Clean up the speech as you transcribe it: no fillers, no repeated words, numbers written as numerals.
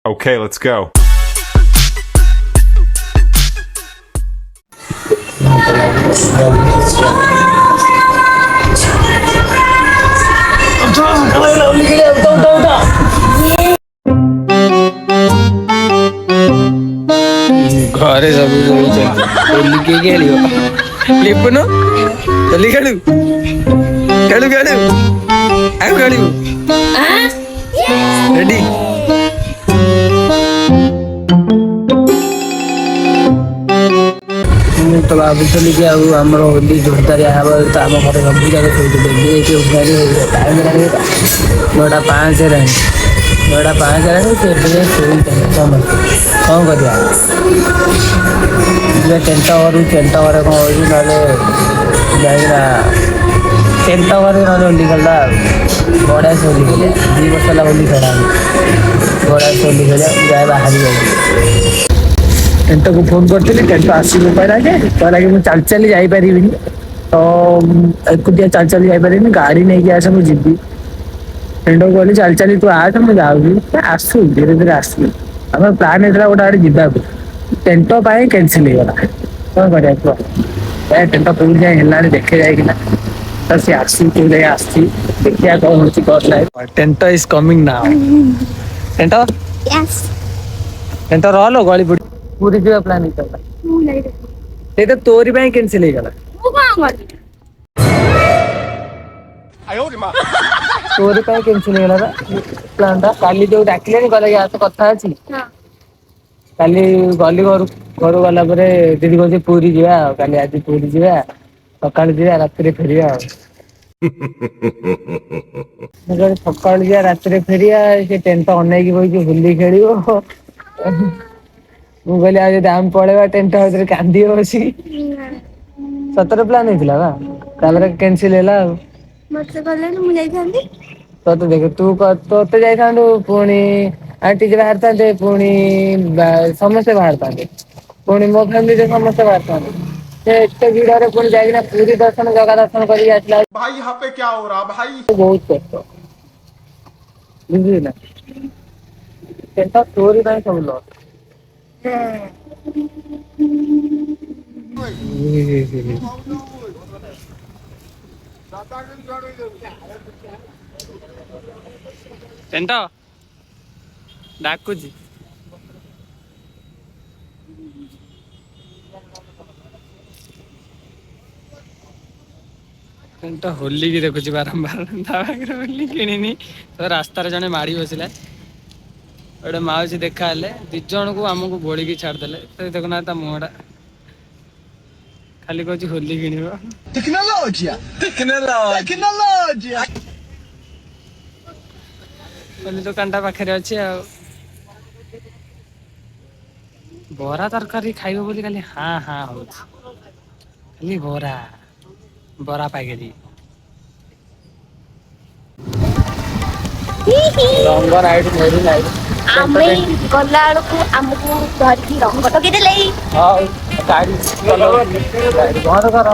Okay, let's go. ଘରେ ସବୁ ଶୋଇଛନ୍ତି। ହୋଲି କିଏ ଖେଳିବ? ଲିପୁନ ହୋଲି ଖେଳୁ ଖେଳୁ ଖେଳୁ ଆଉ ଖେଳିବୁ ରେଡି। ମୁଁ ତ ଭାବୁଥିଲି କି ଆଉ ଆମର ହୋଲି ଜୋରଦାରିଆ ହବ ତ ଆମ ଘରେ ସବୁ ଜାଗା ଶୋଇଥିଲେ ଟାଇମ୍ ହେଲାଣି 9:05 ହେଲାଣି 9:05 ହେଲାଣି ସେ ଏବେ ଯାଏଁ ଶୋଇଛନ୍ତି ସମସ୍ତେ। କ'ଣ କରିବା ଯିବା ଟେଣ୍ଟ ଘରୁ ଟେଣ୍ଟ ଘରେ କ'ଣ ହେଉଛି ନହେଲେ ଯାଇକିନା ଟେଣ୍ଟ ଘରେ ନହେଲେ ହୋଲି ଖେଳିବା ଆଉ ବଢ଼ିଆ ସେ ହୋଲି ଖେଳିବା 2 ବର୍ଷ ହେଲା ହୋଲି ଖେଳା ବଢ଼ିଆ ସେ ହୋଲି ଖେଳିବା ଯାଏ ବାହାରି ଯାଉଛି। ଟେଣ୍ଟକୁ ଫୋନ୍ କରିଥିଲି ଟେଣ୍ଟ ଆସିବ କହିଲା କି ମୁଁ ଚାଲି ଚାଲି ଯାଇପାରିବିନି ତ ଏକୁଟିଆ ଚାଲି ଚାଲି ଯାଇପାରିବିନି ଗାଡ଼ି ନେଇକି ଆସ ମୁଁ ଯିବି। ଟେଣ୍ଟକୁ କହିଲି ଚାଲି ଚାଲି ତୁ ଆସ ମୁଁ ଯାଉଛି ଆସୁ ଧୀରେ ଧୀରେ ଆସିବି। ଆମର ପ୍ଲାନ୍ ହେଇଥିଲା ଗୋଟେ ଆଡ଼େ ଯିବାକୁ ଟେଣ୍ଟ ପାଇଁ କ୍ୟାନସେଲ୍ ହେଇଗଲା। କ'ଣ କରିବା କୁହ ଟେଣ୍ଟ କୋଉଠି ଯାଇ ହେଲାଣି ଦେଖେ ଯାଇକିନା ତ ସିଏ ଆସି କୋଉ ଯାଇ ଆସିଛି ଦେଖିବା କ'ଣ ହେଉଛି କ'ଣ ନାହିଁ। Tent is coming now. Tent tent ରହଲୋ ଗଳି ପଡ଼ି ପୁରୀ ଯିବା ପ୍ଲାନ୍ ହେଇଥିଲା ସେଇଟା ତୋରି ପାଇଁ କ୍ୟାନସେଲ୍ ହେଇଗଲା। ତୋରି ପାଇଁ କ୍ୟାନସେଲ୍ ହେଇଗଲା ବା ପ୍ଲାନ୍ଟା। କାଲି ଯୋଉ ଡାକିଲେନି କହିଲେ କି ଆସ କଥା ଅଛି କାଲି ଗଲି ଘରୁ ଗଲା ପରେ ଦିଦି କହୁଛି ପୁରୀ ଯିବା ଆଉ କାଲି ଆଜି ପୁରୀ ଯିବା ସକାଳୁ ଯିବା ରାତିରେ ଫେରିବା ଆଉ ମୁଁ କହିଲି ସକାଳୁ ଯିବା ରାତିରେ ଫେରିବା ସେ ଟେଣ୍ଟ ଅନେଇକି ବଇଛି ହୋଲି ଖେଳିବ। ମୁଁ କହିଲି ଆଉ ଯଦି ଆମେ ପଳେଇବା ଟେଣ୍ଟ ଭିତରେ କାନ୍ଦିବ ବସିକି। ସତରେ ପ୍ଲାନ୍ ହେଇଥିଲା ବା ତାପରେ କ୍ୟାନସେଲ୍ ହେଲା ଆଉ ମତେ କହିଲେନି ମୁଁ ଯାଇଥାନ୍ତି। ତତେ ଦେଖ ତୋତେ ଯାଇଥାନ୍ତୁ ପୁଣି ଆଣ୍ଟି ଯେ ବାହାରିଥାନ୍ତେ ପୁଣି ସମସ୍ତେ ବାହାରିଥାନ୍ତେ ପୁଣି ମୋ ଫ୍ୟାମିଲିରେ ସମସ୍ତେ ବାହାରିଥାନ୍ତେ ସେ ଏତେ ଭିଡ଼ରେ ପୁଣି ଯାଇକିନା ପୁରୀ ଦର୍ଶନ ଜଗା ଦର୍ଶନ କରିକି ଆସିଲା भाई यहाँ पे क्या हो रहा भाई? ବହୁତ କଷ୍ଟ ବୁଝିଲୁ ନା ଟେଣ୍ଟ ତୋରି ପାଇଁ ସବୁ ଲସ୍। ଟେଣ୍ଟ ଡାକୁଛି ଟେଣ୍ଟ ହୋଲି କି ଦେଖୁଛି ବାରମ୍ବାର ତା ପାଖରେ ହୋଲି କିଣିନି ତ ରାସ୍ତାରେ ଜଣେ ମାଡ଼ି ବସିଲା ଗୋଟେ ମାଉସୀ ଦେଖା ହେଲେ 2 ଜଣଙ୍କୁ ଆମକୁ ବୋଳିକି ଛାଡ଼ିଦେଲେ ତ ଦେଖୁନା ତା ମୁହଁଟା ଖାଲି କହୁଛି ହୋଲି କିଣିବ। ହୋଲି ଦୋକାନଟା ପାଖରେ ଅଛି ଆଉ ବରା ତରକାରୀ ଖାଇବ ବୋଲି ଖାଲି ହାଁ ହାଁ ହଉଛି ଖାଲି ବରା ପ୍ୟାକେଟ ରଙ୍ଗ ଲାଇଟ୍ ମେରି ଲାଇଟ୍ ଆମେ ଗଲା ବେଳକୁ ଆମକୁ ଧରିକି ରଙ୍ଗ ଲଗେଇଦେଲେ। ହଁ ଗାଡ଼ି ଘର ଘର